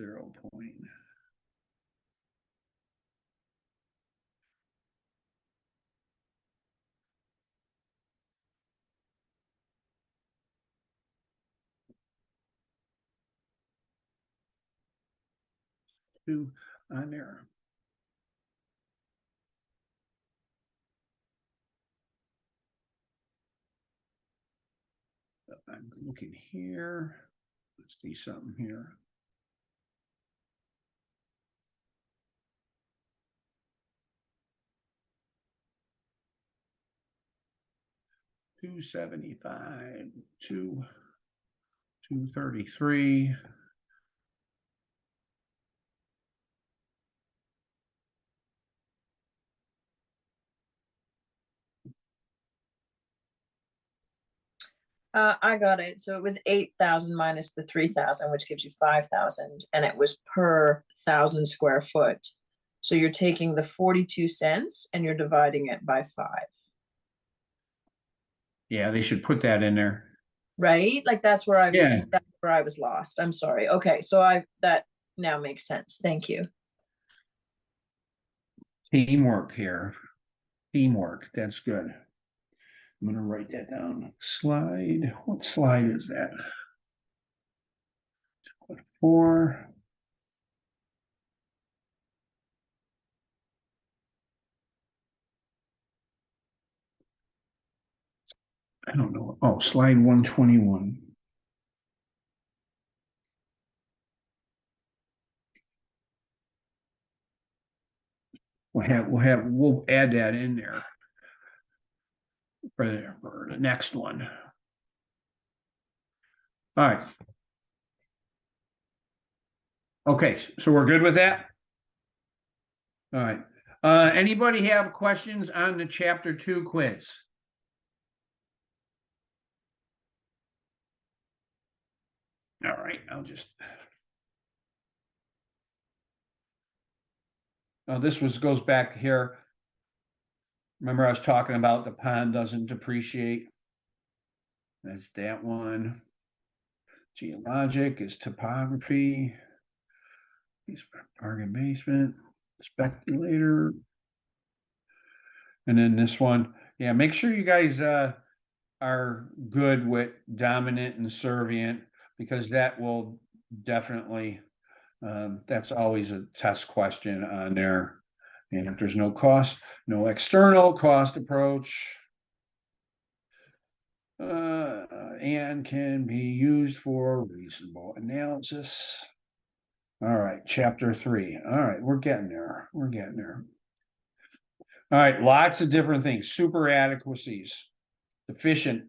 0 point. Two on there. I'm looking here. Let's see something here. $275, 233. I got it. So it was 8,000 minus the 3,000, which gives you 5,000, and it was per 1,000 square foot. So you're taking the 42 cents and you're dividing it by 5. Yeah, they should put that in there. Right? Like that's where I was, Yeah. that's where I was lost. I'm sorry. Okay, so that now makes sense. Thank you. Teamwork here. Teamwork. That's good. I'm going to write that down. Slide. What slide is that? 4. I don't know. Oh, slide 121. We'll add that in there for the next one. All right. Okay, so we're good with that? All right. Anybody have questions on the chapter 2 quiz? All right, I'll just. Oh, this goes back here. Remember, I was talking about the pond doesn't depreciate. That's that one. Geologic is topography. Bargain basement, speculator. And then this one, yeah, make sure you guys are good with dominant and servient, because that will definitely, that's always a test question on there. And if there's no cost, no external cost approach, and can be used for reasonable analysis. All right, chapter 3. All right, we're getting there. We're getting there. All right, lots of different things. Super adequacies, deficient,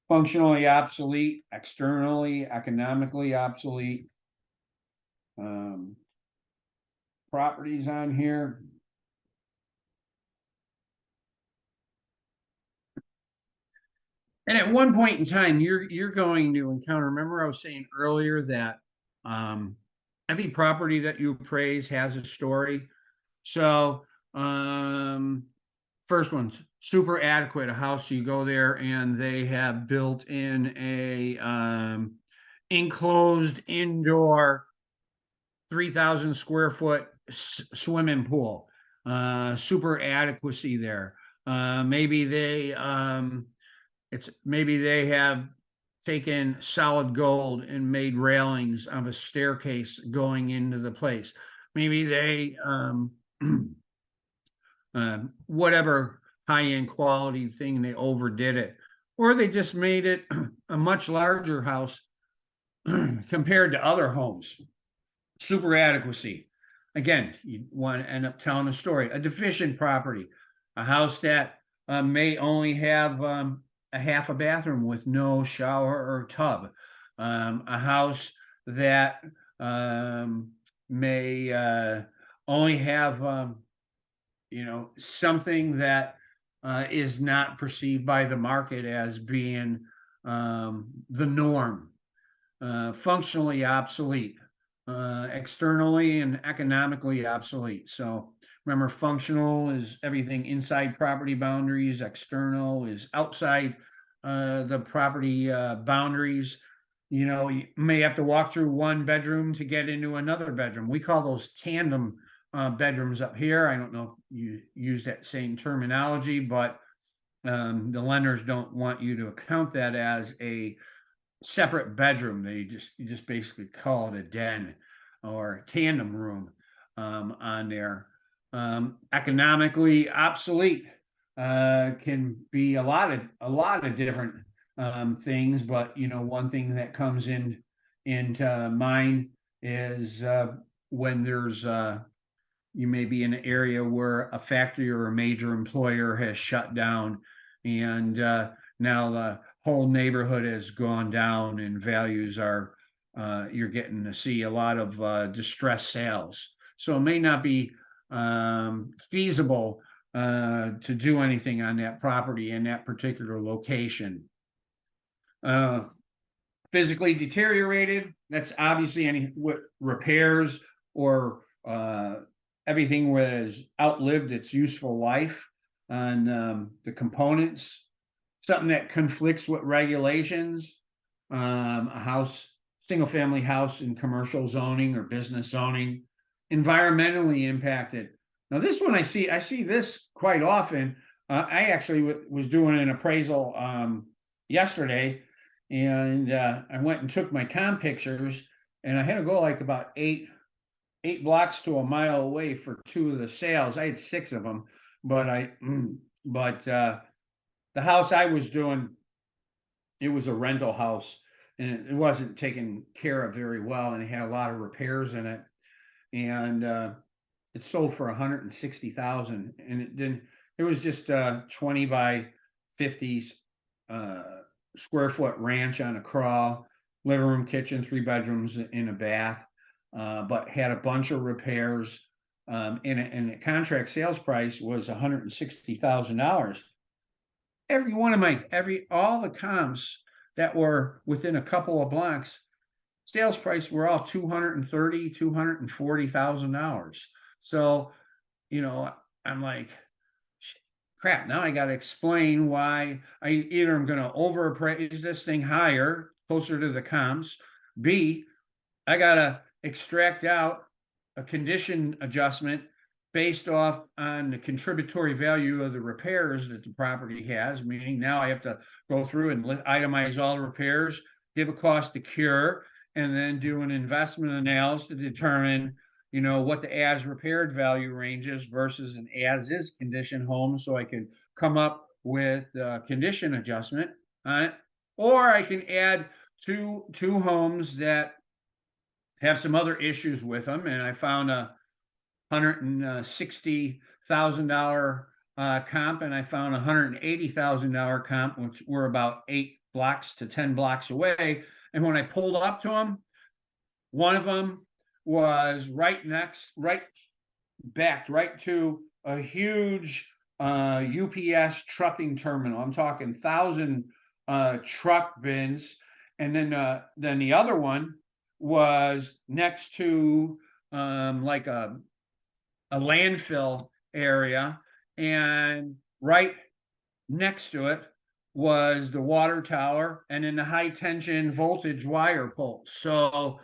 functionally obsolete, externally, economically obsolete. Properties on here. And at one point in time, you're going to encounter, remember I was saying earlier that every property that you appraise has a story. So first one's super adequate, a house, you go there and they have built in a enclosed indoor 3,000 square foot swimming pool. Super adequacy there. Maybe they have taken solid gold and made railings of a staircase going into the place. Maybe they whatever high-end quality thing, they overdid it, or they just made it a much larger house compared to other homes. Super adequacy. Again, you want to end up telling a story. A deficient property, a house that may only have a half a bathroom with no shower or tub, a house that may only have something that is not perceived by the market as being the norm, functionally obsolete, externally and economically obsolete. So remember, functional is everything inside property boundaries, external is outside the property boundaries. You may have to walk through one bedroom to get into another bedroom. We call those tandem bedrooms up here. I don't know if you use that same terminology, but the lenders don't want you to account that as a separate bedroom. You just basically call it a den or tandem room on there. Economically obsolete can be a lot of different things, but one thing that comes into mind is when there's you may be in an area where a factory or a major employer has shut down, and now the whole neighborhood has gone down and values are you're getting to see a lot of distressed sales. So it may not be feasible to do anything on that property in that particular location. Uh, Physically deteriorated, that's obviously any what repairs or everything that has outlived its useful life on the components, something that conflicts with regulations, a house, single family house in commercial zoning or business zoning, environmentally impacted. Now this one I see this quite often. I actually was doing an appraisal yesterday, and I went and took my com pictures, and I had to go like about eight blocks to a mile away for two of the sales. I had six of them, but the house I was doing, it was a rental house, and it wasn't taken care of very well, and it had a lot of repairs in it, and it sold for 160,000, and it didn't. It was just 20 by 50 square foot ranch on a crawl, living room, kitchen, 3 bedrooms in a bath, but had a bunch of repairs. And the contract sales price was $160,000. All the comps that were within a couple of blocks, sales price were all $240,000. So, I'm like, crap, now I got to explain why I either am going to overappraise this thing higher, closer to the comps. B, I got to extract out a condition adjustment based off on the contributory value of the repairs that the property has, meaning now I have to go through and itemize all the repairs, give a cost to cure, and then do an investment analysis to determine what the as repaired value range is versus an as is condition home, so I can come up with a condition adjustment on it. Or I can add two homes that have some other issues with them, and I found a $160,000 comp, and I found $180,000 comp, which were about 8 blocks to 10 blocks away. And when I pulled up to them, one of them was backed right to a huge UPS trucking terminal. I'm talking 1,000 truck bins, and then the other one was next to like a landfill area, and right next to it was the water tower and then the high tension voltage wire poles. So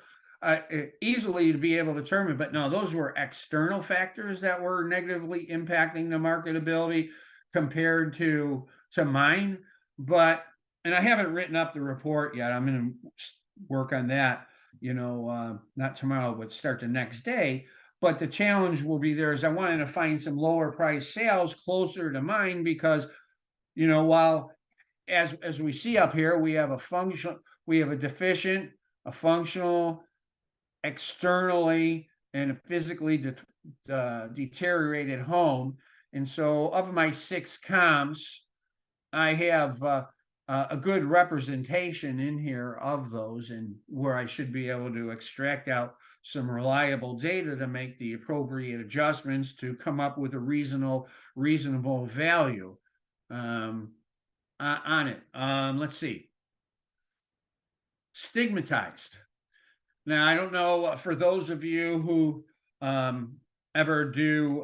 easily to be able to determine, but no, those were external factors that were negatively impacting the marketability compared to mine. And I haven't written up the report yet. I'm going to work on that, not tomorrow, but start the next day. But the challenge will be there is I wanted to find some lower price sales closer to mine, because while as we see up here, we have a deficient, a functional, externally and physically deteriorated home. And so of my 6 comps, I have a good representation in here of those, and where I should be able to extract out some reliable data to make the appropriate adjustments to come up with a reasonable value on it. Let's see. Stigmatized. Now, I don't know, for those of you who ever do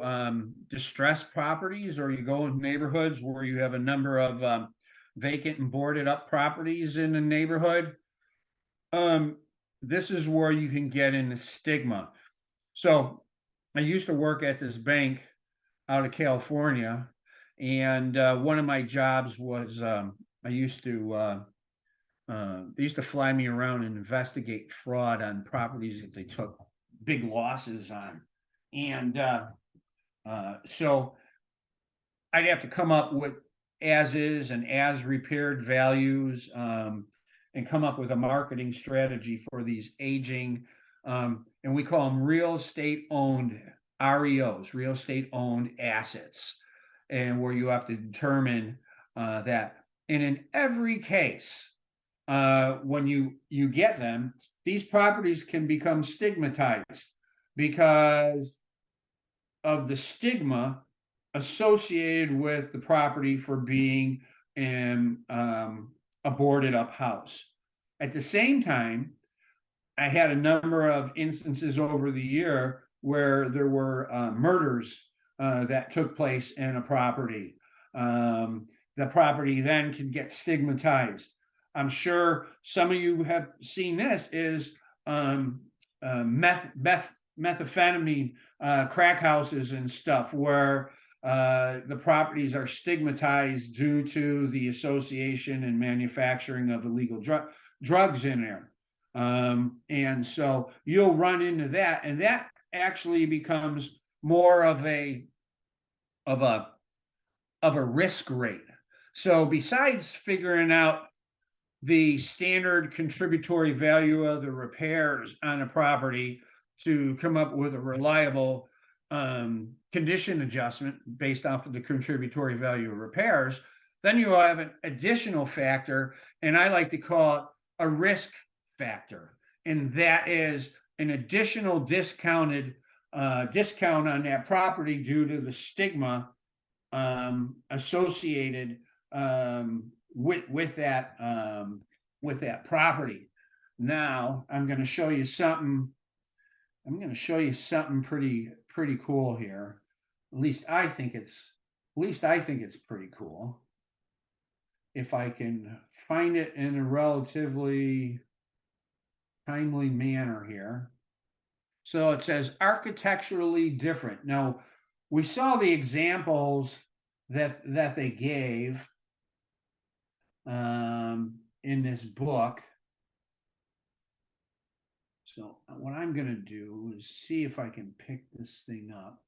distressed properties, or you go in neighborhoods where you have a number of vacant and boarded up properties in the neighborhood, This is where you can get into stigma. So I used to work at this bank out of California, and one of my jobs was they used to fly me around and investigate fraud on properties that they took big losses on, and so I'd have to come up with as is and as repaired values, and come up with a marketing strategy for these aging, and we call them real estate owned REOs, real estate owned assets, and where you have to determine that. And in every case, when you get them, these properties can become stigmatized because of the stigma associated with the property for being in a boarded up house. At the same time, I had a number of instances over the year where there were murders that took place in a property. The property then can get stigmatized. I'm sure some of you have seen this is methamphetamine crack houses and stuff where the properties are stigmatized due to the association and manufacturing of illegal drugs in there. And so you'll run into that, and that actually becomes more of a risk rate. So besides figuring out the standard contributory value of the repairs on a property to come up with a reliable condition adjustment based off of the contributory value of repairs, then you have an additional factor, and I like to call it a risk factor, and that is an additional discount on that property due to the stigma associated with that property. Now I'm going to show you something. I'm going to show you something pretty cool here. At least I think it's pretty cool. If I can find it in a relatively timely manner here. So it says architecturally different. Now we saw the examples that they gave in this book. So what I'm going to do is see if I can pick this thing up.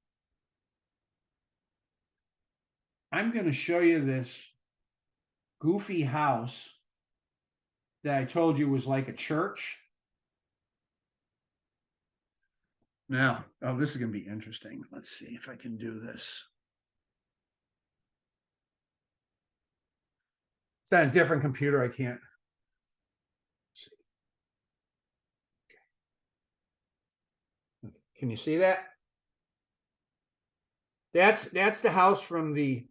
I'm going to show you this goofy house that I told you was like a church. Now, oh, this is going to be interesting. Let's see if I can do this. It's on a different computer. I can't see. Okay. Can you see that? That's the house from the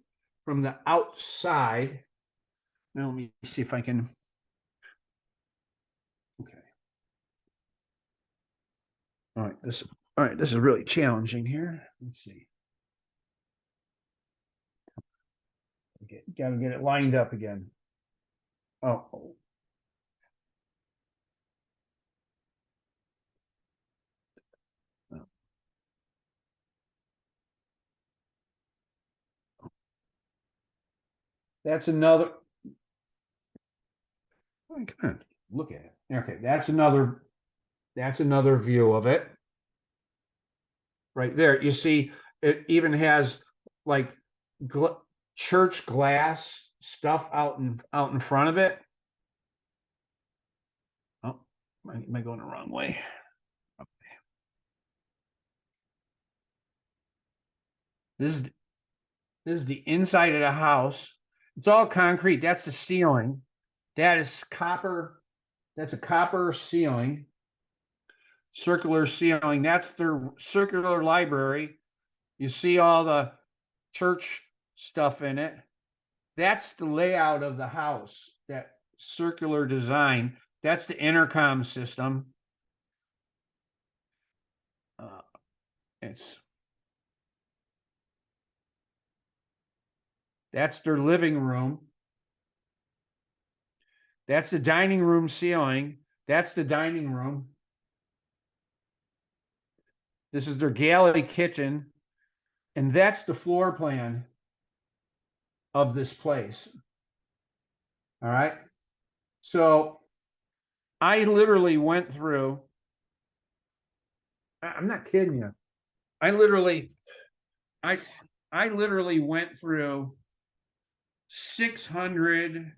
outside. Now let me see if I can. Okay. All right. This is really challenging here. Let's see. Okay, gotta get it lined up again. Oh. That's another. Come on, look at it. Okay, that's another view of it. Right there, you see, it even has like church glass stuff out in front of it. Oh, am I going the wrong way? Okay. This is the inside of the house. It's all concrete. That's the ceiling. That is copper. That's a copper ceiling. Circular ceiling. That's their circular library. You see all the church stuff in it. That's the layout of the house, that circular design. That's the intercom system. That's their living room. That's the dining room ceiling. That's the dining room. This is their galley kitchen. And that's the floor plan of this place. All right. So I literally went through, I'm not kidding you. I literally, I, I literally went through 600,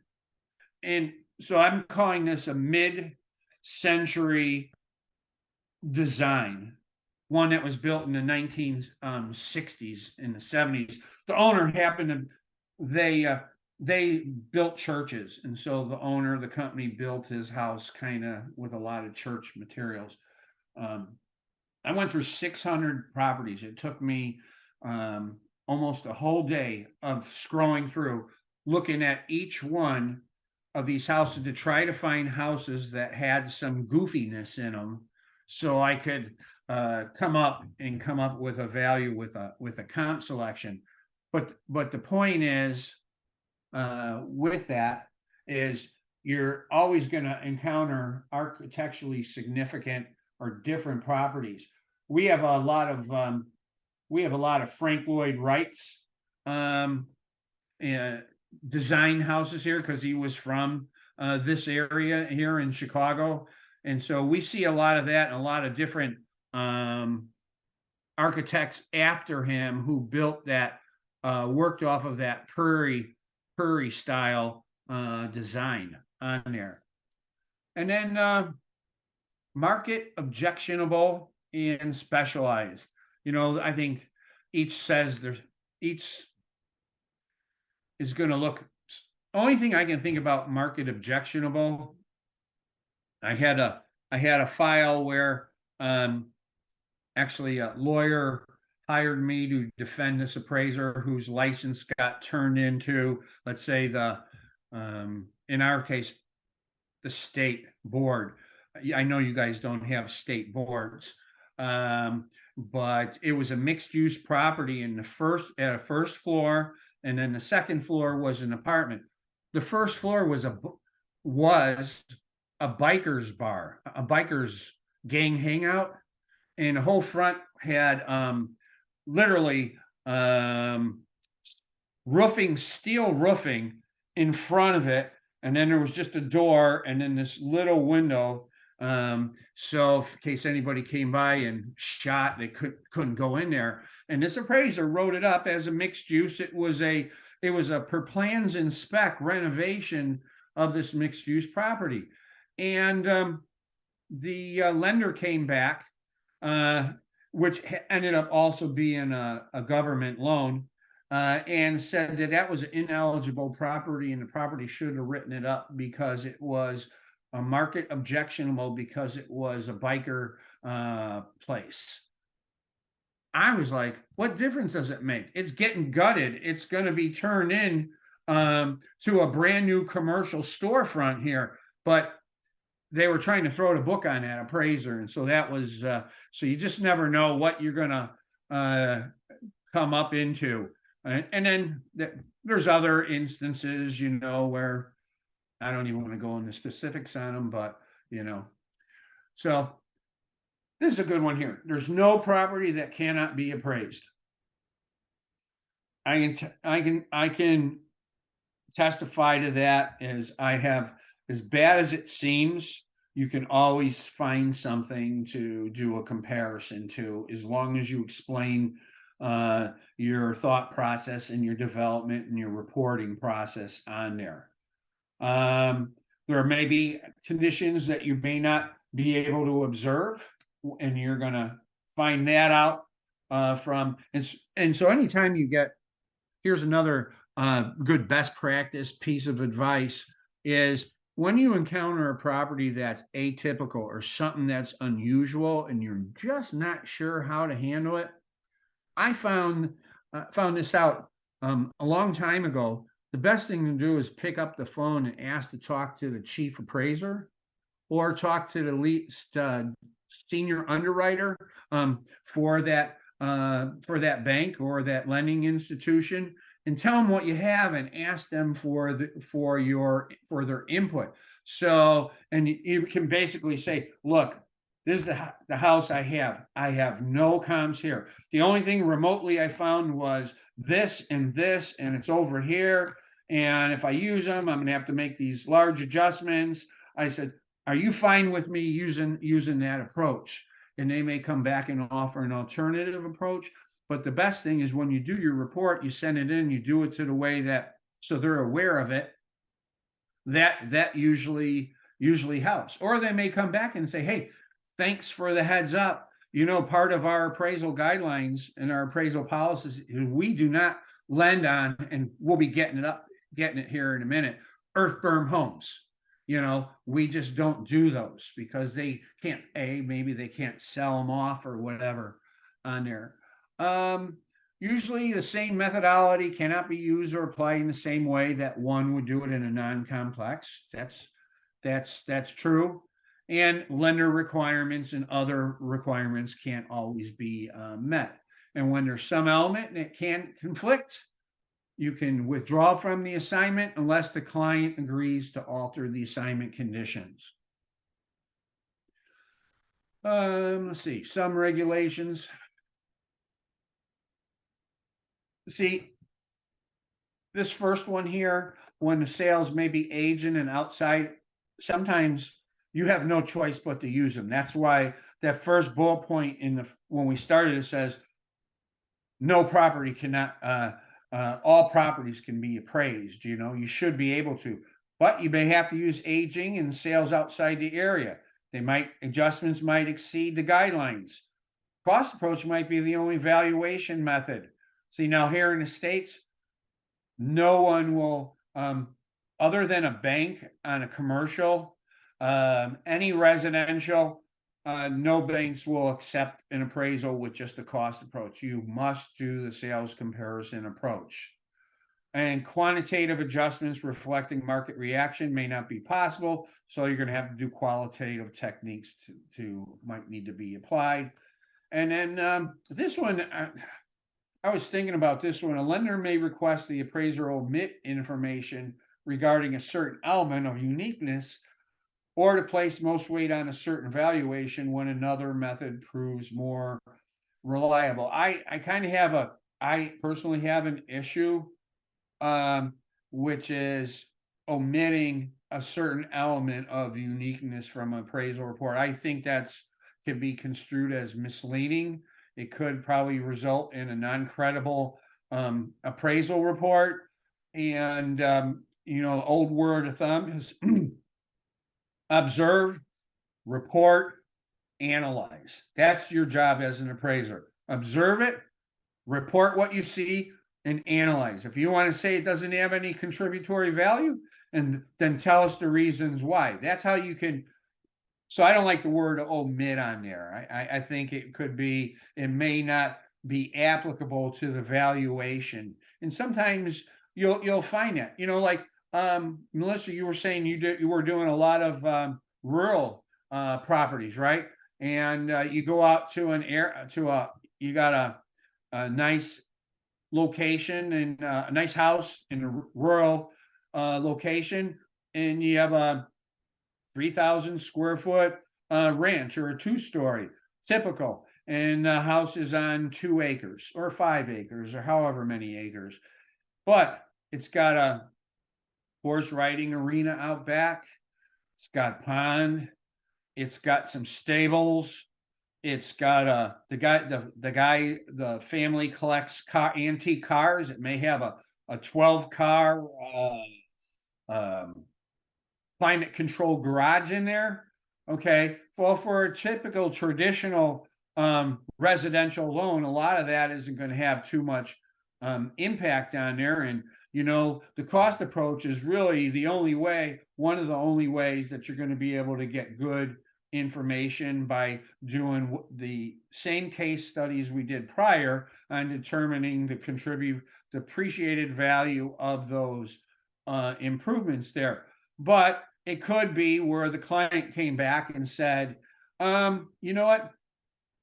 and so I'm calling this a mid-century design, one that was built in the 1960s and the 70s. The owner happened to, they built churches, and so the owner of the company built his house kind of with a lot of church materials. I went through 600 properties. It took me almost a whole day of scrolling through, looking at each one of these houses to try to find houses that had some goofiness in them, so I could come up with a value with a comp selection. But the point is, with that is you're always going to encounter architecturally significant or different properties. We have a lot of Frank Lloyd Wright's design houses here, because he was from this area here in Chicago, and so we see a lot of that and a lot of different architects after him who built that, worked off of that prairie style design on there. And then market objectionable and specialized. I think each is going to look. Only thing I can think about market objectionable, I had a file where actually a lawyer hired me to defend this appraiser whose license got turned into, let's say, in our case, the state board. I know you guys don't have state boards, but it was a mixed use property at a first floor, and then the second floor was an apartment. The first floor was a biker's bar, a biker's gang hangout, and the whole front had literally steel roofing in front of it, and then there was just a door and then this little window, so in case anybody came by and shot, they couldn't go in there. And this appraiser wrote it up as a mixed use. It was a per plans and spec renovation of this mixed use property, and the lender came back, which ended up also being a government loan, and said that was an ineligible property, and the property should have written it up because it was a market objectionable because it was a biker place. I was like, what difference does it make? It's getting gutted. It's going to be turned in to a brand new commercial storefront here, but they were trying to throw the book on that appraiser, and so that was so you just never know what you're going to come up into. And then there's other instances, where I don't even want to go into specifics on them, but so this is a good one here. There's no property that cannot be appraised. I can testify to that, as I have. As bad as it seems, you can always find something to do a comparison to, as long as you explain your thought process and your development and your reporting process on there. There may be conditions that you may not be able to observe, and you're going to find that out from. And so anytime you get, here's another good best practice piece of advice is, when you encounter a property that's atypical or something that's unusual and you're just not sure how to handle it, I found this out a long time ago. The best thing to do is pick up the phone and ask to talk to the chief appraiser, or talk to the least senior underwriter for that bank or that lending institution, and tell them what you have and ask them for their input. So, and you can basically say, look, this is the house I have. I have no comms here. The only thing remotely I found was this, and it's over here. And if I use them, I'm gonna have to make these large adjustments. I said, are you fine with me using that approach? And they may come back and offer an alternative approach. But the best thing is when you do your report, you send it in, you do it to the way that, so they're aware of it. That usually helps. Or they may come back and say, hey, thanks for the heads up. You know, part of our appraisal guidelines and our appraisal policies, we do not lend on, and we'll be getting it here in a minute, earth berm homes. You know, we just don't do those because they can't, maybe they can't sell them off or whatever on there. Usually the same methodology cannot be used or applied in the same way that one would do it in a non-complex. That's true. And lender requirements and other requirements can't always be met. And when there's some element that can conflict, you can withdraw from the assignment unless the client agrees to alter the assignment conditions. Let's see, some regulations. See, this first one here, when the sales may be agent and outside, sometimes you have no choice but to use them. That's why that first bullet point when we started, it says no property cannot, all properties can be appraised. You know, you should be able to, but you may have to use aging and sales outside the area. Adjustments might exceed the guidelines. Cost approach might be the only valuation method. See, now here in the States, no one will, other than a bank on a commercial, any residential, no banks will accept an appraisal with just a cost approach. You must do the sales comparison approach. And quantitative adjustments reflecting market reaction may not be possible, so you're going to have to do qualitative techniques might need to be applied. And then this one, I was thinking about this one. A lender may request the appraiser omit information regarding a certain element of uniqueness, or to place most weight on a certain valuation when another method proves more reliable. I personally have an issue, which is omitting a certain element of uniqueness from an appraisal report. I think can be construed as misleading. It could probably result in a non-credible appraisal report. And you know, old word of thumb is observe, report, analyze. That's your job as an appraiser. Observe it, report what you see, and analyze. If you want to say it doesn't have any contributory value, and then tell us the reasons why. That's how you can. So I don't like the word omit on there. I think it may not be applicable to the valuation. And sometimes you'll find that, you know, like Melissa, you were saying you were doing a lot of rural properties, right? And you go out to you got a nice location and a nice house in a rural location, and you have a 3,000 square foot ranch or a 2-story, typical, and the house is on 2 acres or 5 acres or however many acres, but it's got a horse riding arena out back. It's got pond. It's got some stables. It's got the family collects antique cars. It may have a 12 car climate controlled garage in there. Okay. Well, for a typical traditional residential loan, a lot of that isn't going to have too much impact on there. And, you know, the cost approach is really one of the only ways that you're going to be able to get good information by doing the same case studies we did prior on determining the depreciated value of those improvements there. But it could be where the client came back and said, you know what?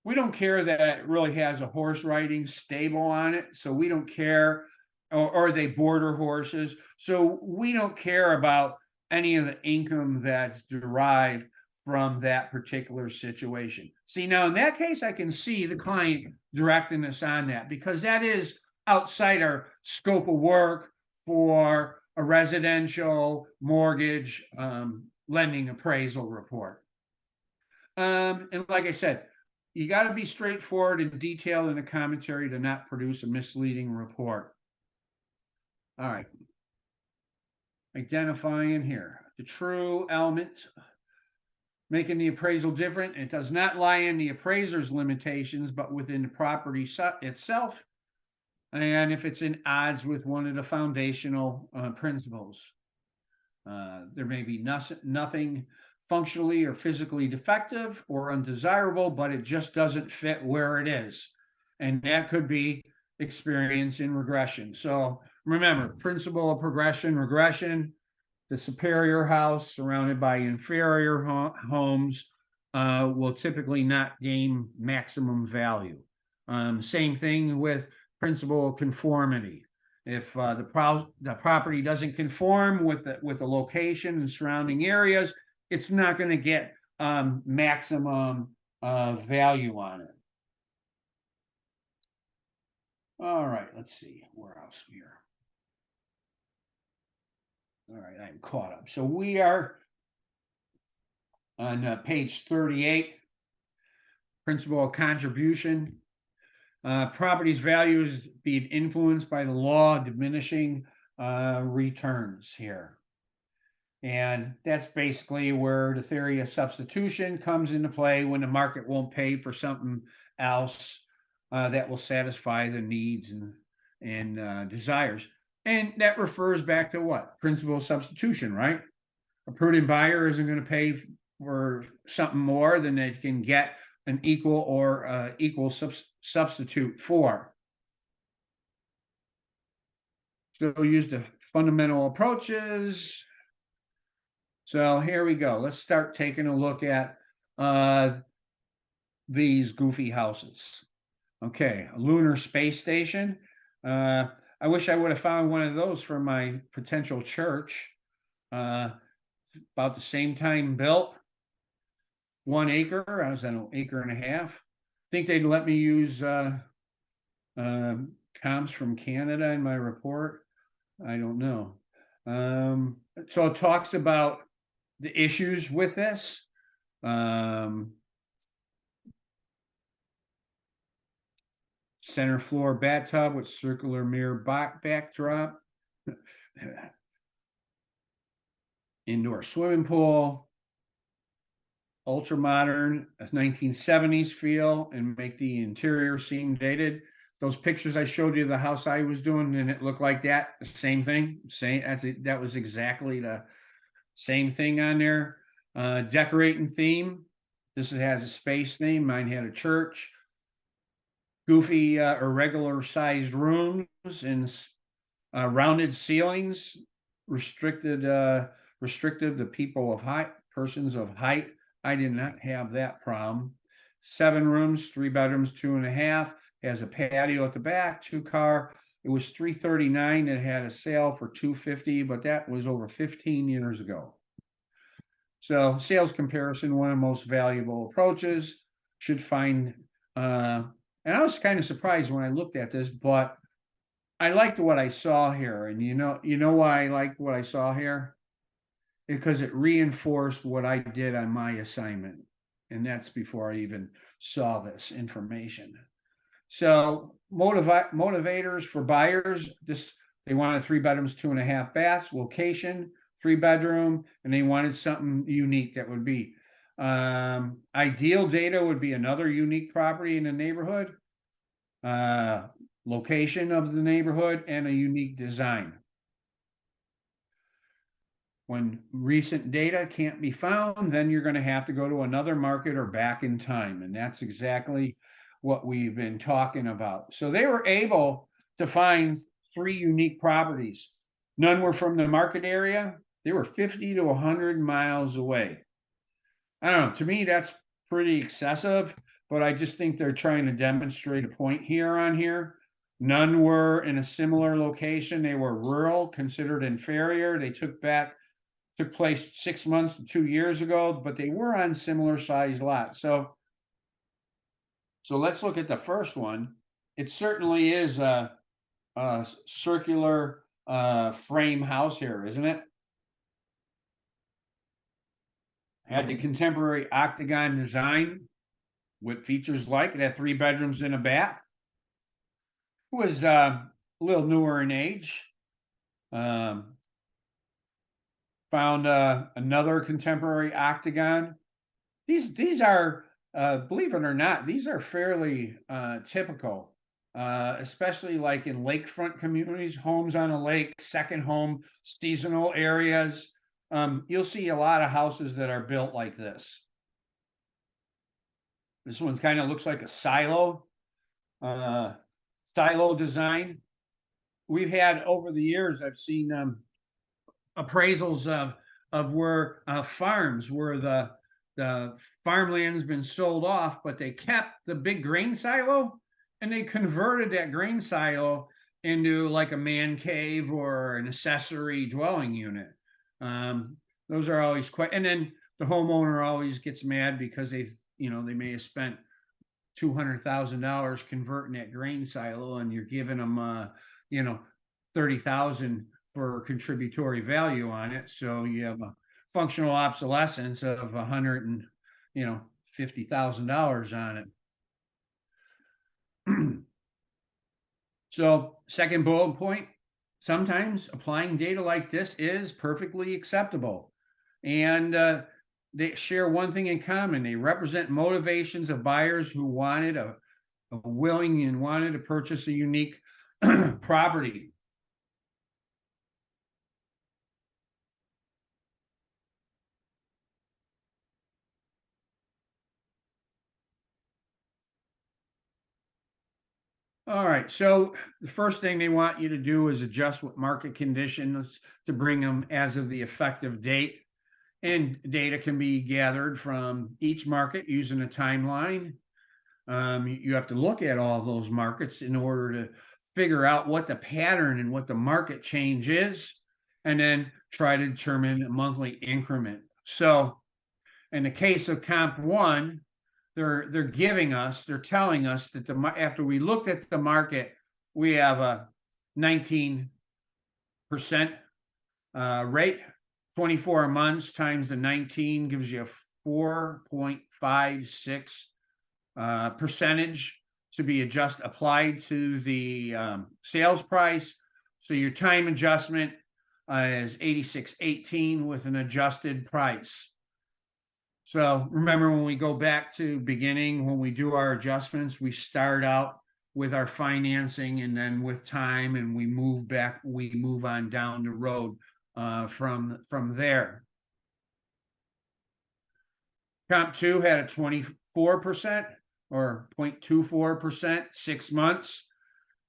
We don't care that it really has a horse riding stable on it. So we don't care or they border horses. So we don't care about any of the income that's derived from that particular situation. See, now in that case, I can see the client directing us on that because that is outside our scope of work for a residential mortgage lending appraisal report. And like I said, you got to be straightforward and detailed in the commentary to not produce a misleading report. All right. Identifying here the true element, making the appraisal different. It does not lie in the appraiser's limitations, but within the property itself. And if it's in odds with one of the foundational principles, there may be nothing functionally or physically defective or undesirable, but it just doesn't fit where it is. And that could be experience in regression. So remember, principle of progression, regression, the superior house surrounded by inferior homes will typically not gain maximum value. Same thing with principle of conformity. If the property doesn't conform with the location and surrounding areas, it's not going to get maximum value on it. All right, let's see where else here. All right, I'm caught up. So we are on page 38, principle of contribution. Property's value is being influenced by the law of diminishing returns here. And that's basically where the theory of substitution comes into play when the market won't pay for something else that will satisfy the needs and desires. And that refers back to what? Principle of substitution, right? A prudent buyer isn't going to pay for something more than they can get an equal or equal substitute for. So use the fundamental approaches. So here we go. Let's start taking a look at these goofy houses. Okay, a lunar space station. I wish I would have found one of those for my potential church. About the same time built. 1 acre. I was at an acre and a half. I think they'd let me use comps from Canada in my report. I don't know. So it talks about the issues with this. Center floor bathtub with circular mirror backdrop. Indoor swimming pool. Ultra modern 1970s feel and make the interior seem dated. Those pictures I showed you of the house I was doing and it looked like that, the same thing. That was exactly the same thing on there. Decorating theme. This has a space theme. Mine had a church. Goofy irregular sized rooms and rounded ceilings. Restrictive to people of height, persons of height. I did not have that problem. 7 rooms, 3 bedrooms, 2.5. Has a patio at the back, 2-car. It was $339. It had a sale for $250, but that was over 15 years ago. So sales comparison, one of the most valuable approaches. Should find, and I was kind of surprised when I looked at this, but I liked what I saw here. And you know why I liked what I saw here? Because it reinforced what I did on my assignment. And that's before I even saw this information. So motivators for buyers, they wanted 3 bedrooms, 2.5 baths, location, 3-bedroom, and they wanted something unique that would be ideal data would be another unique property in the neighborhood, location of the neighborhood, and a unique design. When recent data can't be found, then you're going to have to go to another market or back in time. And that's exactly what we've been talking about. So they were able to find 3 unique properties. None were from the market area. They were 50 to 100 miles away. I don't know. To me, that's pretty excessive, but I just think they're trying to demonstrate a point here on here. None were in a similar location. They were rural, considered inferior. They took place 6 months to 2 years ago, but they were on similar sized lots. So let's look at the first one. It certainly is a circular frame house here, isn't it? Had the contemporary octagon design with features like it had 3 bedrooms and a bath. It was a little newer in age. Found another contemporary octagon. These are, believe it or not, these are fairly typical, especially like in lakefront communities, homes on a lake, second home, seasonal areas. You'll see a lot of houses that are built like this. This one kind of looks like a silo design. We've had over the years, I've seen appraisals of where farms where the farmland's been sold off, but they kept the big grain silo and they converted that grain silo into like a man cave or an accessory dwelling unit. Those are always quite, and then the homeowner always gets mad because they may have spent $200,000 converting that grain silo, and you're giving them, 30,000 for contributory value on it. So you have a functional obsolescence of $150,000 on it. So second bullet point, sometimes applying data like this is perfectly acceptable. And they share one thing in common. They represent motivations of buyers who wanted a willing and wanted to purchase a unique property. All right, so the first thing they want you to do is adjust with market conditions to bring them as of the effective date. And data can be gathered from each market using a timeline. You have to look at all those markets in order to figure out what the pattern and what the market change is, and then try to determine a monthly increment. So in the case of Comp 1, they're telling us that after we looked at the market, we have a 19% rate. 24 months times the 19 gives you a 4.56 percentage to be applied to the sales price. So your time adjustment is 86.18 with an adjusted price. So remember, when we go back to beginning, when we do our adjustments, we start out with our financing, and then with time, and we move on down the road from there. Comp 2 had a 24% or 0.24%, 6 months,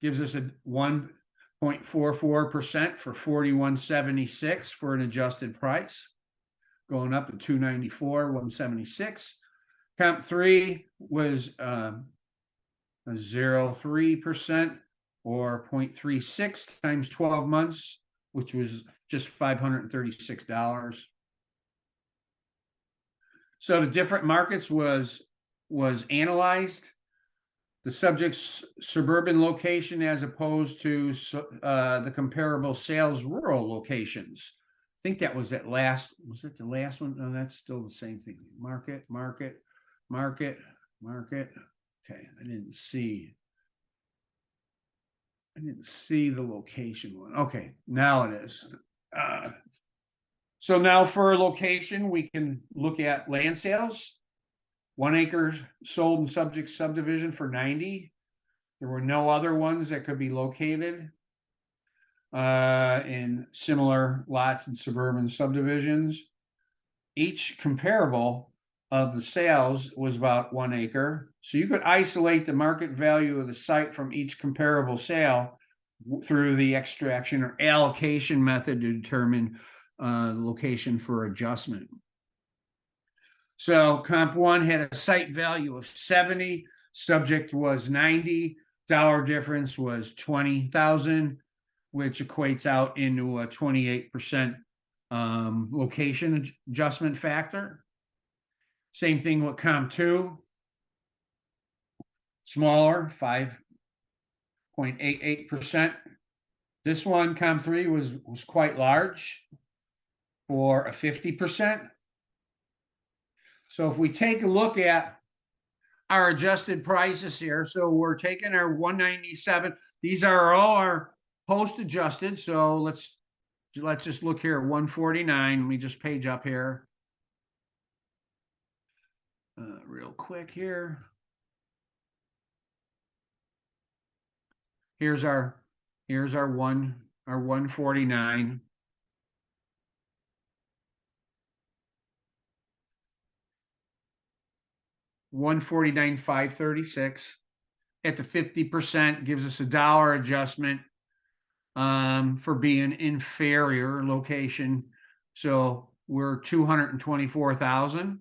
gives us a 1.44% for 41.76 for an adjusted price, going up to 294, 176. Comp 3 was a 0.03% or 0.36 times 12 months, which was just $536. So the different markets was analyzed. The subject's suburban location as opposed to the comparable sales rural locations. I think that was was it the last one? No, that's still the same thing. Market. Okay, I didn't see the location one. Okay, now it is. So now for a location, we can look at land sales. 1 acre sold in subject subdivision for 90. There were no other ones that could be located in similar lots and suburban subdivisions. Each comparable of the sales was about 1 acre. So you could isolate the market value of the site from each comparable sale through the extraction or allocation method to determine location for adjustment. So Comp 1 had a site value of 70, subject was 90. dollar difference was 20,000, which equates out into a 28% location adjustment factor. Same thing with comp 2, smaller, 5.88%. This one, comp 3, was quite large for a 50%. So if we take a look at our adjusted prices here, so we're taking our 197. These are all our post adjusted. So let's just look here at 149. Let me just page up here real quick here. Here's our 149. $149,536 at the 50% gives us a dollar adjustment for being inferior location. So we're 224,000.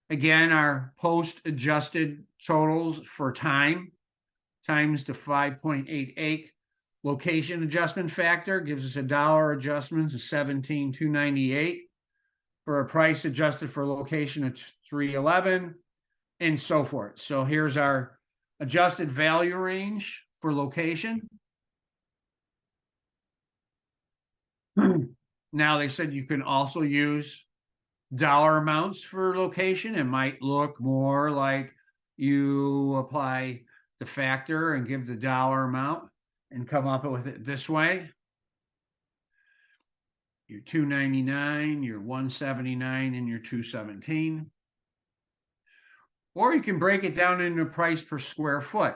Again, our post adjusted totals for time times the 5.88 location adjustment factor gives us a dollar adjustment of 17,298 for a price adjusted for location of 311 and so forth. So here's our adjusted value range for location. Now they said you can also use dollar amounts for location. It might look more like you apply the factor and give the dollar amount and come up with it this way. Your 299, your 179, and your 217. Or you can break it down into price per square foot.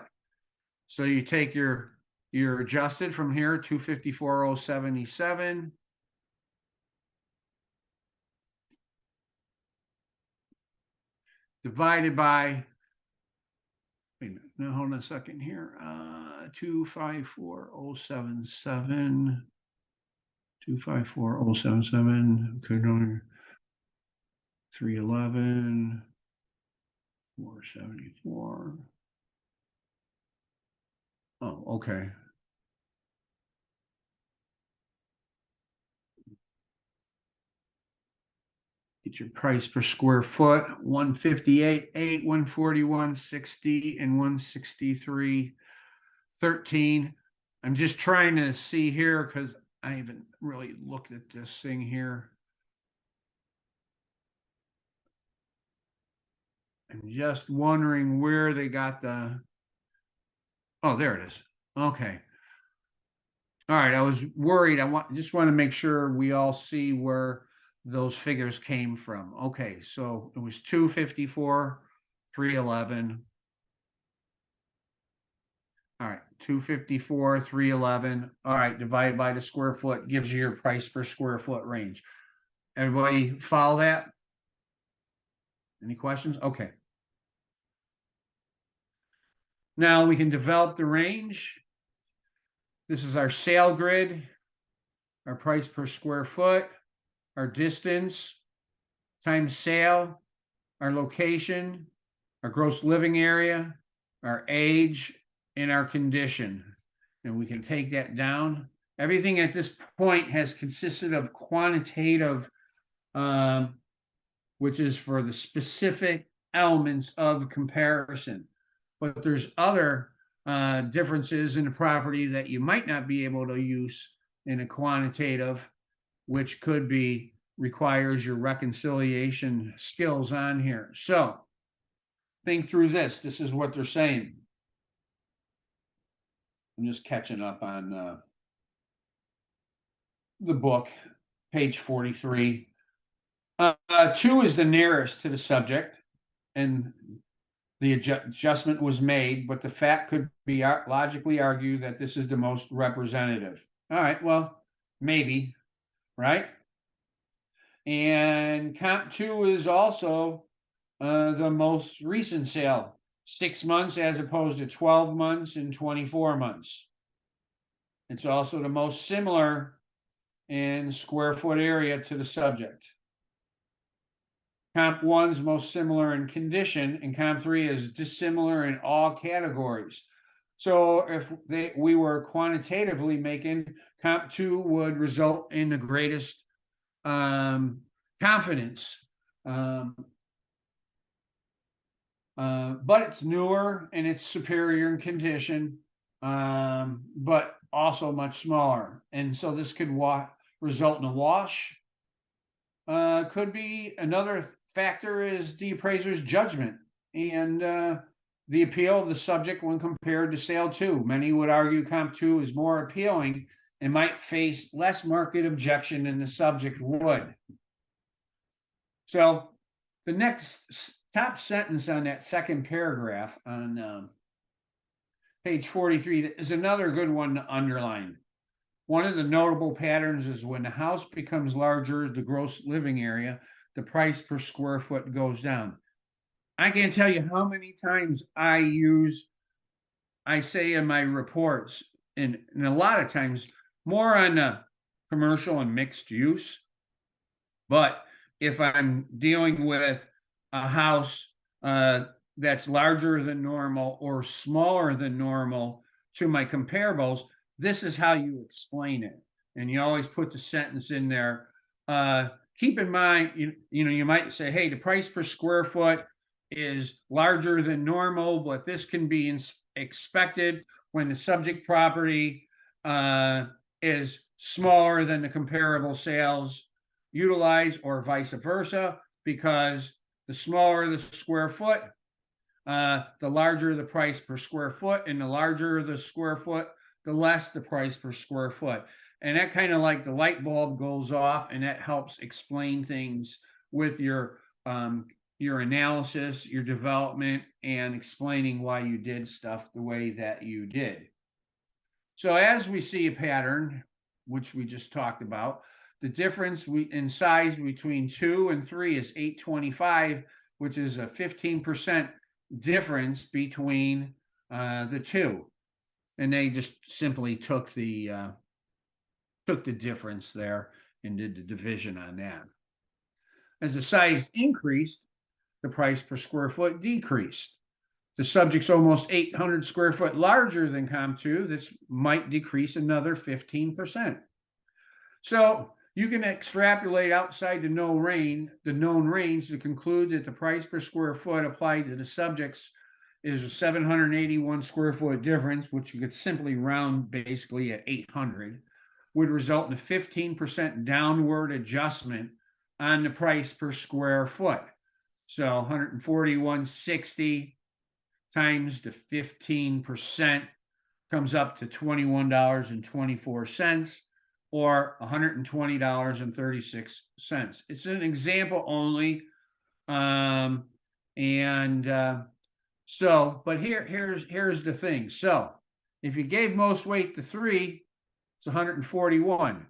So you take your adjusted from here, 254,077. Divided by, wait a minute, no, hold on a second here. 254,077. 254,077. Okay, no, 311. 474. Oh, okay. Get your price per square foot, 158.8, 141.60, and 163.13. I'm just trying to see here because I haven't really looked at this thing here. I'm just wondering where they got the. Oh, there it is. Okay. All right. I was worried. Just want to make sure we all see where those figures came from. Okay, so it was 254, 311. All right, 254, 311. All right, divided by the square foot gives you your price per square foot range. Everybody follow that? Any questions? Okay. Now we can develop the range. This is our sale grid, our price per square foot, our distance times sale, our location, our gross living area, our age, and our condition. And we can take that down. Everything at this point has consisted of quantitative, which is for the specific elements of comparison. But there's other differences in the property that you might not be able to use in a quantitative, which could be requires your reconciliation skills on here. So think through this. This is what they're saying. I'm just catching up on the book, page 43. 2 is the nearest to the subject, and the adjustment was made, but the fact could be logically argued that this is the most representative. All right, well, maybe, right? And comp 2 is also the most recent sale, 6 months as opposed to 12 months and 24 months. It's also the most similar in square foot area to the subject. Comp 1 is most similar in condition, and comp 3 is dissimilar in all categories. So if we were quantitatively making, comp two would result in the greatest confidence. But it's newer and it's superior in condition, but also much smaller. And so this could result in a wash. Could be another factor is the appraiser's judgment and the appeal of the subject when compared to sale two. Many would argue comp two is more appealing and might face less market objection than the subject would. So the next top sentence on that second paragraph on page 43 is another good one to underline. One of the notable patterns is when the house becomes larger, the gross living area, the price per square foot goes down. I can't tell you how many times I say in my reports, and a lot of times more on commercial and mixed use. But if I'm dealing with a house that's larger than normal or smaller than normal to my comparables, this is how you explain it. And you always put the sentence in there. Keep in mind, you might say, hey, the price per square foot is larger than normal, but this can be expected when the subject property is smaller than the comparable sales utilize, or vice versa, because the smaller the square foot, the larger the price per square foot, and the larger the square foot, the less the price per square foot. And that kind of like the light bulb goes off, and that helps explain things with your analysis, your development, and explaining why you did stuff the way that you did. So as we see a pattern, which we just talked about, the difference in size between 2 and 3 is 825, which is a 15% difference between the two. And they just simply took the difference there and did the division on that. As the size increased, the price per square foot decreased. The subject's almost 800 square foot larger than COM2, this might decrease another 15%. So you can extrapolate outside the known range to conclude that the price per square foot applied to the subjects is a 781 square foot difference, which you could simply round basically at 800, would result in a 15% downward adjustment on the price per square foot. So 141.60 times the 15% comes up to $21.24. Or $120.36. It's an example only. But here's the thing. So if you gave most weight to 3, it's 141.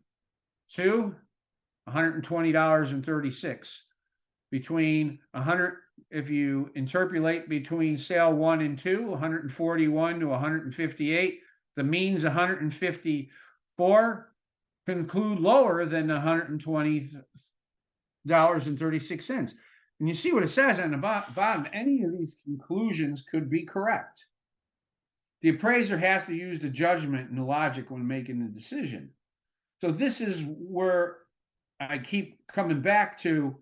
2, $120.36. Between 100, if you interpolate between sale 1 and 2, 141 to 158, the mean's 154. Conclude lower than $120.36. And you see what it says on the bottom. Any of these conclusions could be correct. The appraiser has to use the judgment and the logic when making the decision. So this is where I keep coming back to.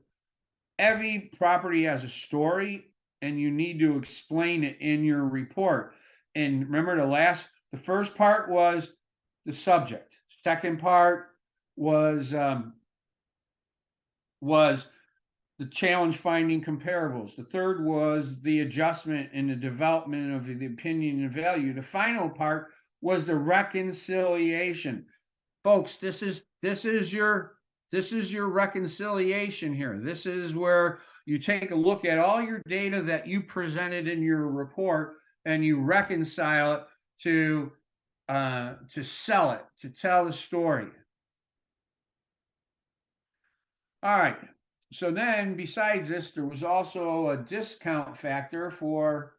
Every property has a story, and you need to explain it in your report. And remember, the first part was the subject. Second part was the challenge finding comparables. The third was the adjustment and the development of the opinion and value. The final part was the reconciliation. Folks, this is your reconciliation here. This is where you take a look at all your data that you presented in your report and you reconcile it to sell it, to tell the story. All right. So then, besides this, there was also a discount factor for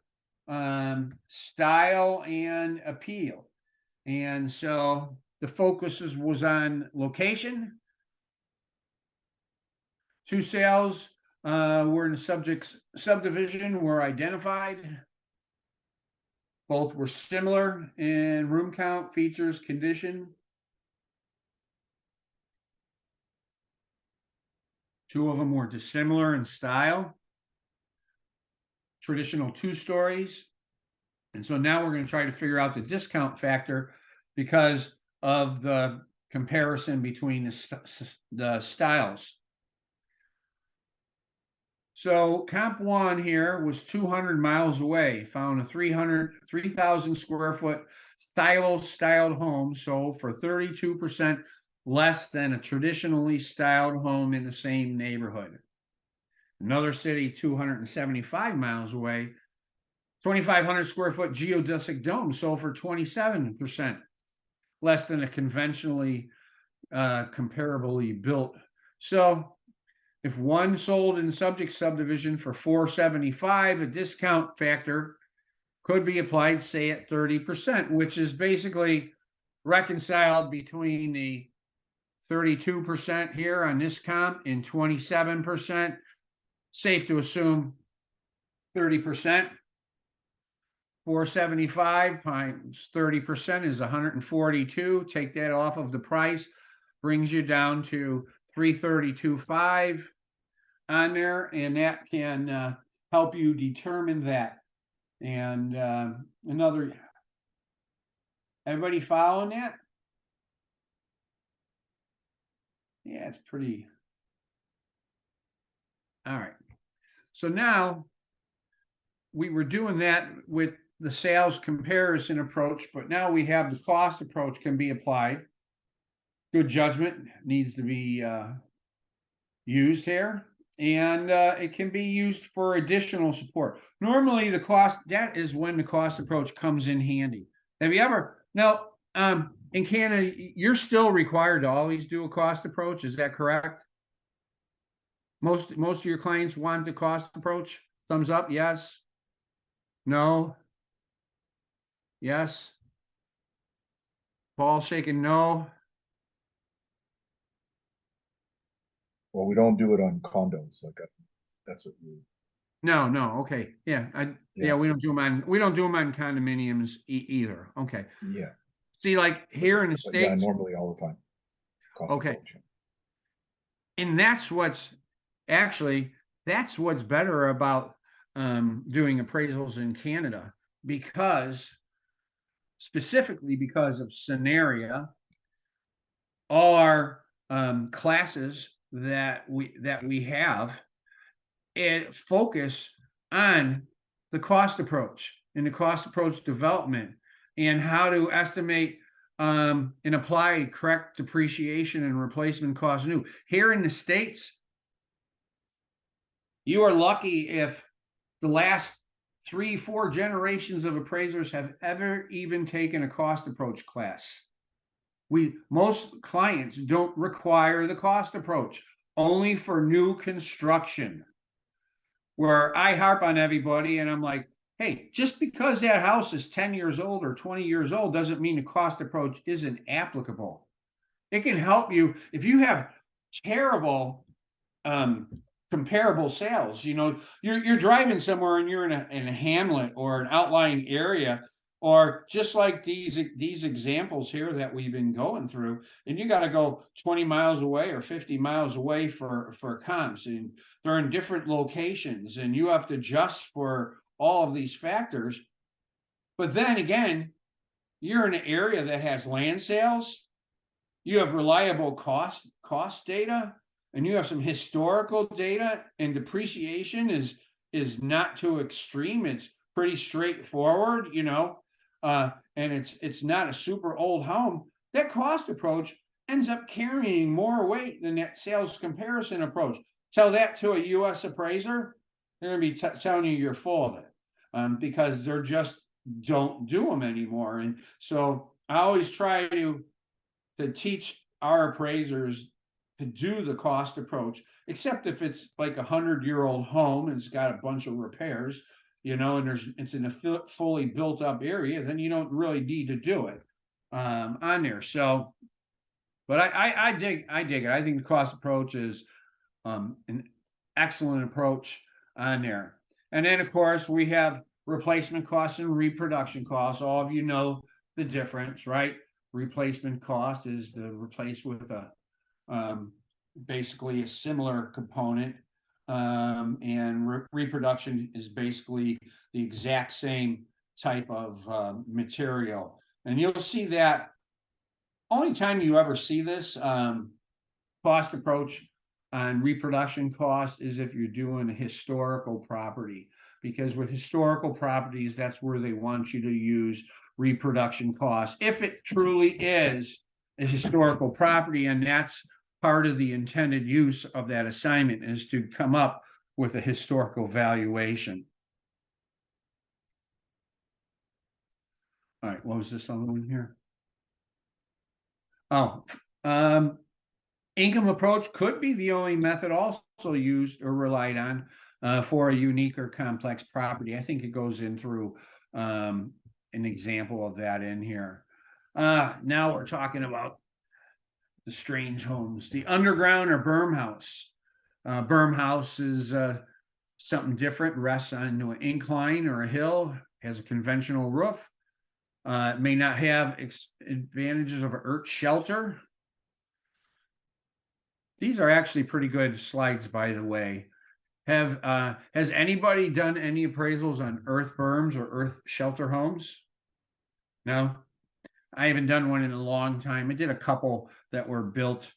style and appeal. And so the focus was on location. 2 sales were in the subject's subdivision were identified. Both were similar in room count, features, condition. Two of them were dissimilar in style. Traditional 2 stories. And so now we're going to try to figure out the discount factor because of the comparison between the styles. So comp 1 here was 200 miles away, found a 3,000 square foot styled home sold for 32% less than a traditionally styled home in the same neighborhood. Another city 275 miles away, 2,500 square foot geodesic dome sold for 27% less than a conventionally comparably built. So if one sold in subject subdivision for 475, a discount factor could be applied, say, at 30%, which is basically reconciled between the 32% here on this comp and 27%. Safe to assume 30%. 475 times 30% is 142. Take that off of the price, brings you down to 332.5 on there, and that can help you determine that. And another, everybody following that? Yeah, it's pretty. All right. So now we were doing that with the sales comparison approach, but now we have the cost approach can be applied. Good judgment needs to be used here, and it can be used for additional support. Normally the cost, that is when the cost approach comes in handy. Have you ever, now in Canada, you're still required to always do a cost approach, is that correct? Most of your clients want the cost approach? Thumbs up, yes. No. Yes. Paul shaking no. Well, we don't do it on condos, like that's what you. No, okay. Yeah, yeah, we don't do them on condominiums either. Okay. Yeah. See, like here in the But yeah, States, normally all the time. Cost okay. approach. And that's what's better about doing appraisals in Canada, because specifically because of scenario, all our classes that we have and focus on the cost approach and the cost approach development and how to estimate and apply correct depreciation and replacement cost new. Here in the States, you are lucky if the last 3-4 generations of appraisers have ever even taken a cost approach class. Most clients don't require the cost approach, only for new construction, where I harp on everybody and I'm like, hey, just because that house is 10 years old or 20 years old doesn't mean the cost approach isn't applicable. It can help you if you have terrible comparable sales. You know, you're driving somewhere and you're in a hamlet or an outlying area, or just like these examples here that we've been going through, and you got to go 20 miles away or 50 miles away for comps, and they're in different locations, and you have to adjust for all of these factors. But then again, you're in an area that has land sales, you have reliable cost data, and you have some historical data, and depreciation is not too extreme. It's pretty straightforward, you know, and it's not a super old home. That cost approach ends up carrying more weight than that sales comparison approach. Tell that to a U.S. appraiser, they're going to be telling you you're full of it, because they're just don't do them anymore. And so I always try to teach our appraisers to do the cost approach, except if it's like 100-year-old home and it's got a bunch of repairs, you know, and it's in a fully built up area, then you don't really need to do it on there. So, but I dig it. I think the cost approach is an excellent approach on there. And then of course we have replacement costs and reproduction costs. All of you know the difference, right? Replacement cost is to replace with a basically a similar component. And reproduction is basically the exact same type of material. And you'll see that only time you ever see this cost approach on reproduction cost is if you're doing a historical property, because with historical properties, that's where they want you to use reproduction costs if it truly is a historical property. And that's part of the intended use of that assignment, is to come up with a historical valuation. All right, what was this other one here? Oh, income approach could be the only method also used or relied on for a unique or complex property. I think it goes in through an example of that in here. Now we're talking about the strange homes, the underground or berm house. Berm house is something different, rests on an incline or a hill, has a conventional roof. It may not have advantages of an earth shelter. These are actually pretty good slides, by the way. Has anybody done any appraisals on earth berms or earth shelter homes? No, I haven't done one in a long time. I did a couple that were built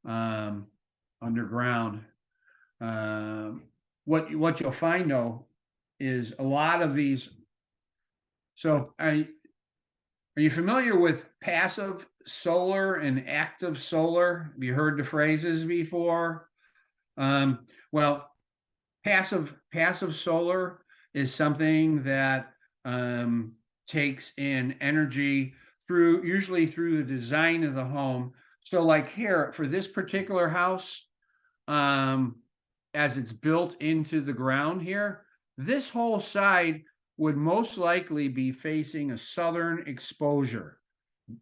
underground. What you'll find though is a lot of these. So are you familiar with passive solar and active solar? Have you heard the phrases before? Well, passive solar is something that takes in energy usually through the design of the home. So like here for this particular house, as it's built into the ground here, this whole side would most likely be facing a southern exposure.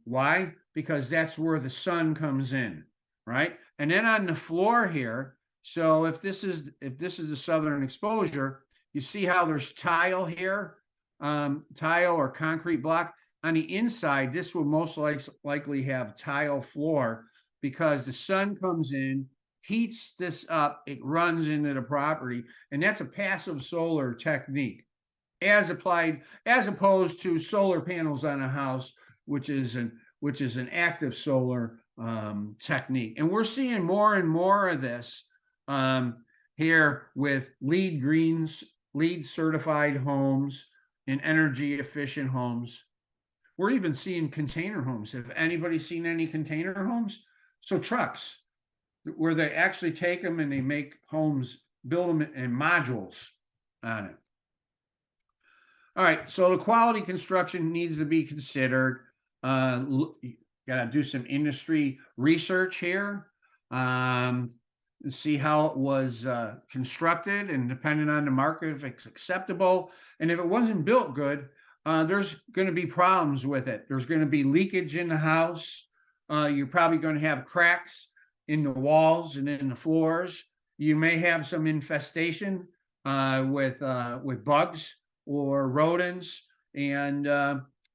Why? Because that's where the sun comes in, right? And then on the floor here, so if this is the southern exposure, you see how there's tile here, tile or concrete block. On the inside, this will most likely have tile floor, because the sun comes in, heats this up, it runs into the property, and that's a passive solar technique, as opposed to solar panels on a house, which is an active solar technique. And we're seeing more and more of this here with LEED certified homes and energy efficient homes. We're even seeing container homes. Have anybody seen any container homes? So trucks, where they actually take them and they make homes, build them in modules on it. All right, so the quality construction needs to be considered. You got to do some industry research here, see how it was constructed, and depending on the market, if it's acceptable. And if it wasn't built good, there's going to be problems with it. There's going to be leakage in the house. You're probably going to have cracks in the walls and in the floors. You may have some infestation with bugs or rodents, and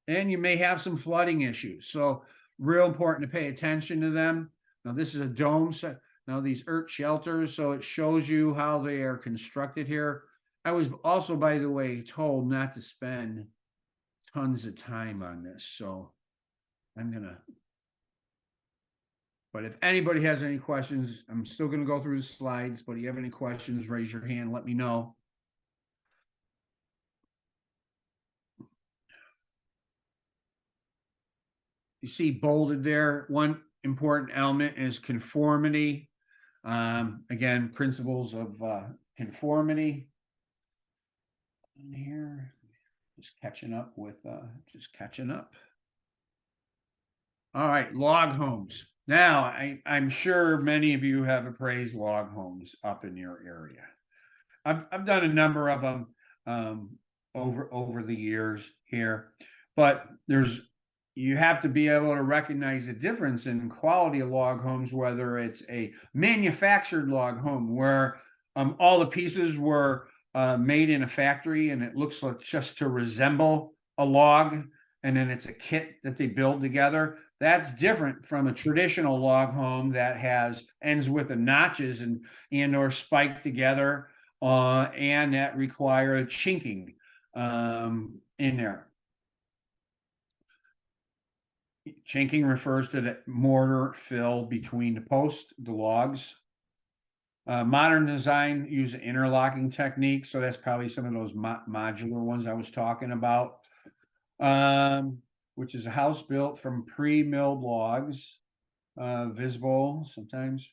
you may have some flooding issues. So real important to pay attention to them. Now this is a dome set. Now these earth shelters, so it shows you how they are constructed here. I was also, by the way, told not to spend tons of time on this, so but if anybody has any questions, I'm still gonna go through the slides, but if you have any questions, raise your hand, let me know. You see bolded there, one important element is conformity. Again, principles of conformity. In here, just catching up. All right, log homes. Now, I'm sure many of you have appraised log homes up in your area. I've done a number of them over the years here, but you have to be able to recognize the difference in quality of log homes, whether it's a manufactured log home where all the pieces were made in a factory and it looks like just to resemble a log, and then it's a kit that they build together. That's different from a traditional log home that has ends with the notches and or spiked together, and that require a chinking in there. Chinking refers to the mortar fill between the post, the logs. Modern design use an interlocking technique, so that's probably some of those modular ones I was talking about. Which is a house built from pre-milled logs, visible sometimes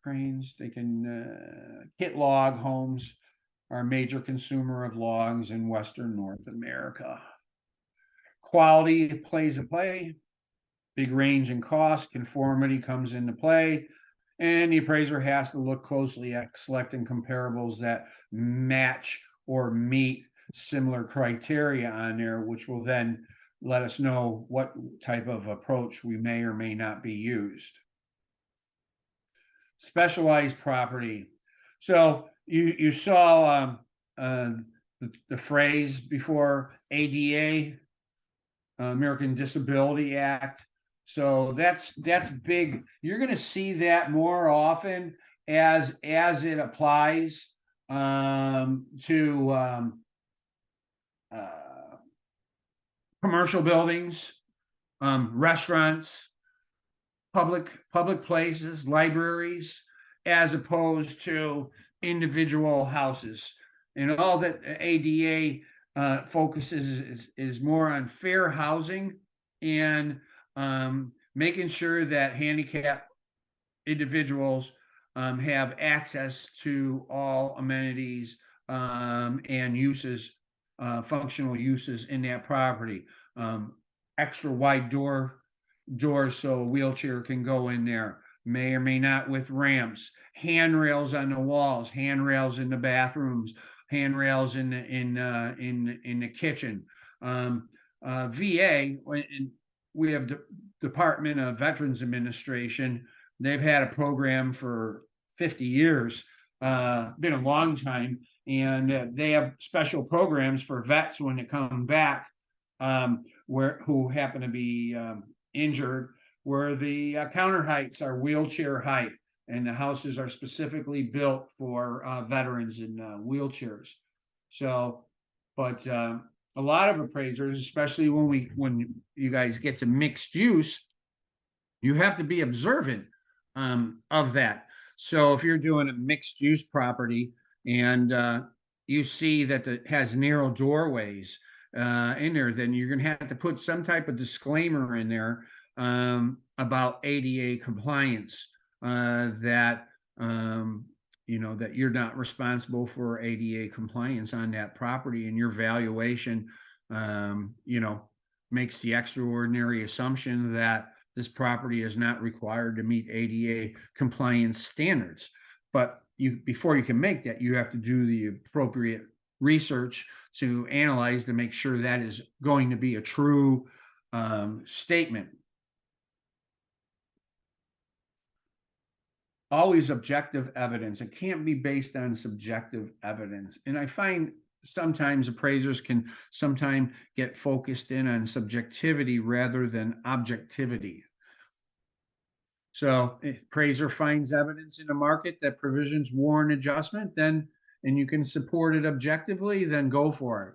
cranes. They can kit log homes are a major consumer of logs in Western North America. Quality plays a play. Big range in cost, conformity comes into play, and the appraiser has to look closely at selecting comparables that match or meet similar criteria on there, which will then let us know what type of approach we may or may not be used. Specialized property. So you saw the phrase before, ADA, American Disability Act. So that's big. You're going to see that more often as it applies to commercial buildings, restaurants, public places, libraries, as opposed to individual houses. And all that ADA focuses is more on fair housing and making sure that handicapped individuals have access to all amenities and uses, functional uses in that property. Extra wide doors so a wheelchair can go in there, may or may not with ramps, handrails on the walls, handrails in the bathrooms, handrails in the kitchen. VA, we have the Department of Veterans Administration. They've had a program for 50 years, been a long time, and they have special programs for vets when they come back, who happen to be injured, where the counter heights are wheelchair height, and the houses are specifically built for veterans in wheelchairs. So, but a lot of appraisers, especially when you guys get to mixed use, you have to be observant of that. So if you're doing a mixed use property and you see that it has narrow doorways in there, then you're going to have to put some type of disclaimer in there about ADA compliance, that that you're not responsible for ADA compliance on that property, and your valuation makes the extraordinary assumption that this property is not required to meet ADA compliance standards. But before you can make that, you have to do the appropriate research to analyze to make sure that is going to be a true statement. Always objective evidence. It can't be based on subjective evidence. And I find sometimes appraisers can sometimes get focused in on subjectivity rather than objectivity. So if appraiser finds evidence in the market that provisions warrant adjustment, then, and you can support it objectively, then go for it.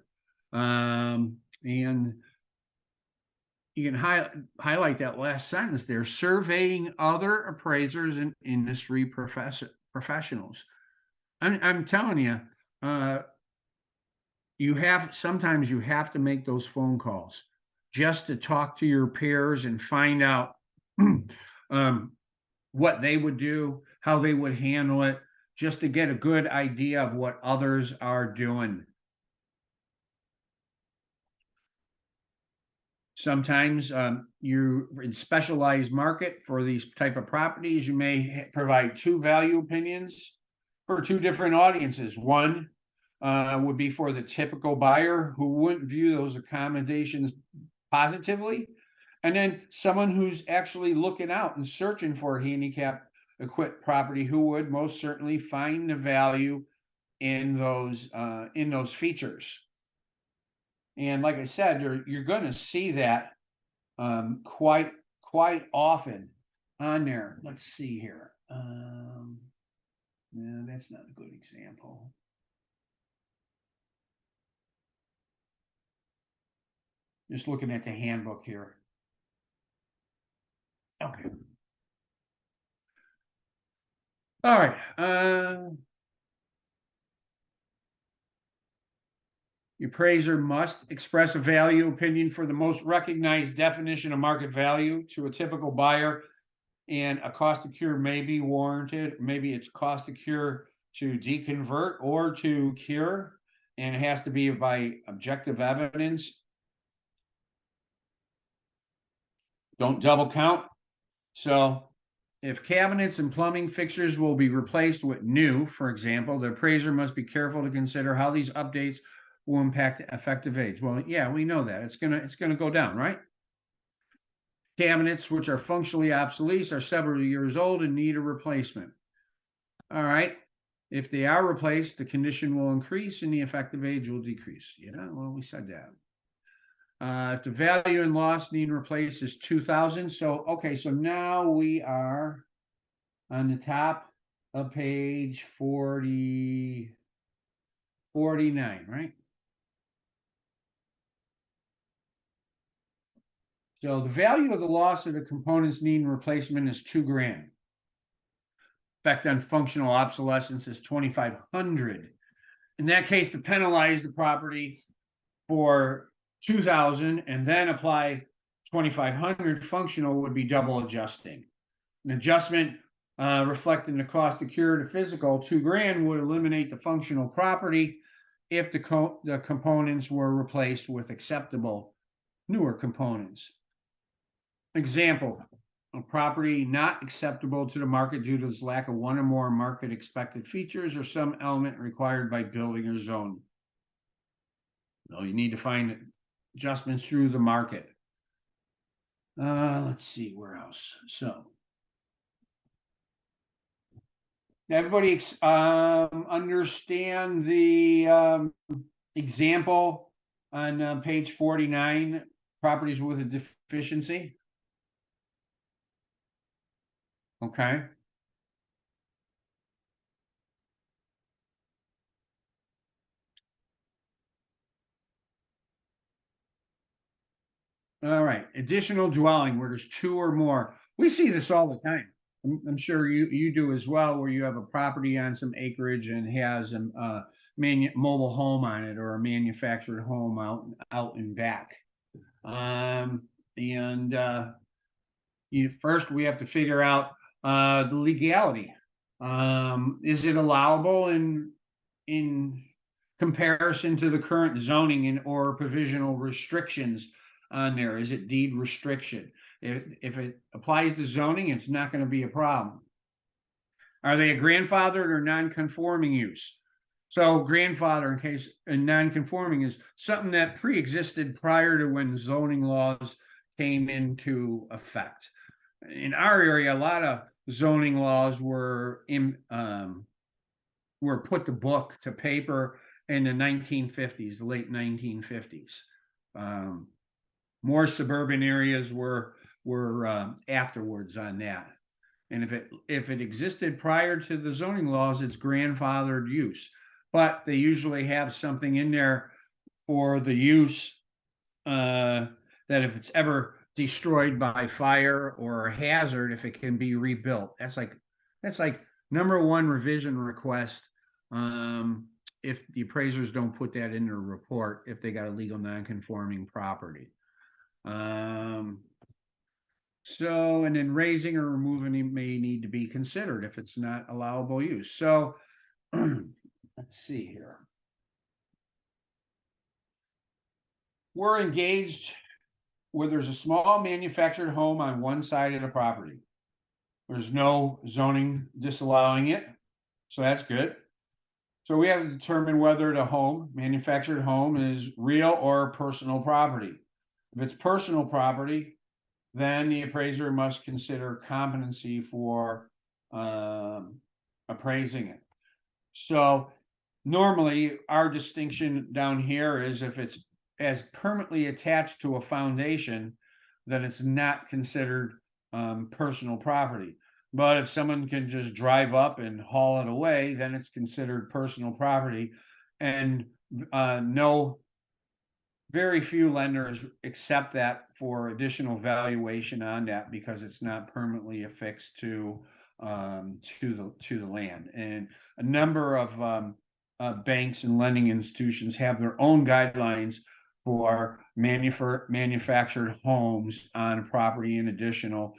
And you can highlight that last sentence there, surveying other appraisers and industry professionals. I'm telling you, sometimes you have to make those phone calls just to talk to your peers and find out what they would do, how they would handle it, just to get a good idea of what others are doing. Sometimes you're in specialized market for these type of properties. You may provide two value opinions for two different audiences. One would be for the typical buyer who wouldn't view those accommodations positively. And then someone who's actually looking out and searching for a handicap equipped property, who would most certainly find the value in those features. And like I said, you're going to see that quite often on there. Let's see here. No, that's not a good example. Just looking at the handbook here. Okay. All right. The appraiser must express a value opinion for the most recognized definition of market value to a typical buyer, and a cost to cure may be warranted. Maybe it's cost to cure to deconvert or to cure, and it has to be by objective evidence. Don't double count. So if cabinets and plumbing fixtures will be replaced with new, for example, the appraiser must be careful to consider how these updates will impact effective age. Well, yeah, we know that. It's gonna go down, right? Cabinets which are functionally obsolete are several years old and need a replacement. All right. If they are replaced, the condition will increase and the effective age will decrease. Yeah, well, we said that. If the value and loss need replaced is 2,000. So, okay, so now we are on the top of page 49, right? So the value of the loss of the components needing replacement is $2,000. Effect on functional obsolescence is 2,500. In that case, to penalize the property for 2,000 and then apply 2,500, functional would be double adjusting. An adjustment reflecting the cost to cure the physical, $2,000, would eliminate the functional property if the components were replaced with acceptable newer components. Example, a property not acceptable to the market due to its lack of one or more market expected features or some element required by building or zone. So you need to find adjustments through the market. Let's see where else. So everybody understand the example on page 49, properties with a deficiency? Okay. All right. Additional dwelling where there's two or more. We see this all the time. I'm sure you do as well, where you have a property on some acreage and has a mobile home on it or a manufactured home out and back. First we have to figure out the legality. Is it allowable in comparison to the current zoning and or provisional restrictions on there? Is it deed restriction? If it applies to zoning, it's not going to be a problem. Are they a grandfathered or non-conforming use? So grandfather in case a non-conforming is something that pre-existed prior to when zoning laws came into effect. In our area, a lot of zoning laws were put to book to paper in the 1950s, the late 1950s. More suburban areas were afterwards on that. And if it existed prior to the zoning laws, it's grandfathered use. But they usually have something in there for the use that if it's ever destroyed by fire or a hazard, if it can be rebuilt. That's like number one revision request. If the appraisers don't put that in their report, if they got a legal non-conforming property. So, and then raising or removing it may need to be considered if it's not allowable use. So, let's see here. We're engaged where there's a small manufactured home on one side of the property. There's no zoning disallowing it, so that's good. So we have to determine whether the manufactured home is real or personal property. If it's personal property, then the appraiser must consider competency for appraising it. So normally our distinction down here is if it's as permanently attached to a foundation, then it's not considered personal property. But if someone can just drive up and haul it away, then it's considered personal property. And no, very few lenders accept that for additional valuation on that because it's not permanently affixed to the land. And a number of banks and lending institutions have their own guidelines for manufactured homes on property and additional